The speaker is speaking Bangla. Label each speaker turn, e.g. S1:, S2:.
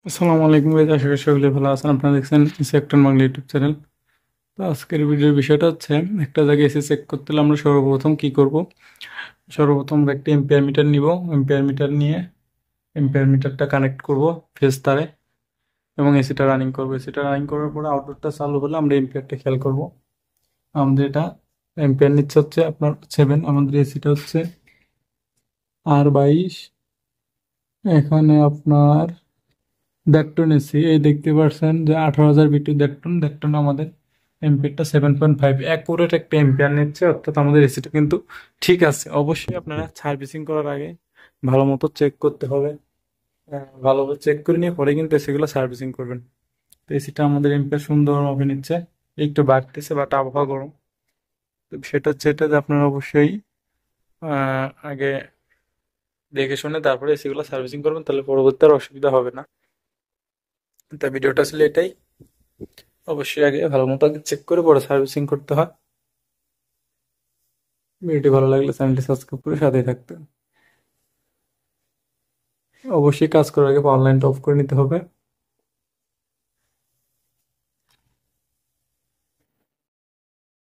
S1: আসসালামু আলাইকুম গাইজ, আশা করি সকলে ভালো আছেন। আপনারা দেখছেন সেক্টর বাংলা ইউটিউব চ্যানেল। তো আজকের ভিডিওর বিষয়টা হচ্ছে, একটা জায়গায় এসে চেক করতে হলে আমরা সর্বপ্রথম কি করব। সর্বপ্রথম আমরা একটা এম্পিয়ার মিটার নিব। এম্পিয়ার মিটার নিয়ে এম্পিয়ার মিটারটা কানেক্ট করব ফেজ তারে, এবং এসিটা রানিং করব। এসিটা রানিং করার পরে আউটডোরটা চালু হলে আমরা এম্পিয়ারটা খেয়াল করব। আমাদের এটা এম্পিয়ার নিচ্ছে হচ্ছে আপনার 7। আমাদের এসিটা হচ্ছে R22। এখানে আপনার দেখটন এসি, এই দেখতে পাচ্ছেন যে 18,000 বিটু দেখটন। দেখটন আমাদের এম্পিয়ারটা 7.5, অ্যাকুরেট একটা এম্পিয়ার নিচ্ছে, অর্থাৎ আমাদের এসিটা কিন্তু ঠিক আছে। অবশ্যই আপনারা সার্ভিসিং করার আগে ভালো মতো চেক করতে হবে। ভালোভাবে চেক করে নিয়ে পরে কিন্তু এসিগুলো সার্ভিসিং করবেন। তো এসিটা আমাদের এম্পিয়ার সুন্দরভাবে নিচ্ছে, একটু বাড়তেছে, বাট আবহাওয়া গরম। তো সেটা হচ্ছে এটা যে আপনারা অবশ্যই আগে দেখে শুনে তারপরে এসিগুলো সার্ভিসিং করবেন, তাহলে পরবর্তী আর অসুবিধা হবে না। তা ভিডিওটা আসলে এটাই, অবশ্যই আগে ভালো মতো আগে চেক করে পরে সার্ভিসিং করতে হয়। ভিডিওটি ভালো লাগলে চ্যানেলটি সাবস্ক্রাইব করে সাথেই থাকতে। অবশ্যই কাজ করার আগে পাওয়ার লাইনটা অফ করে নিতে হবে।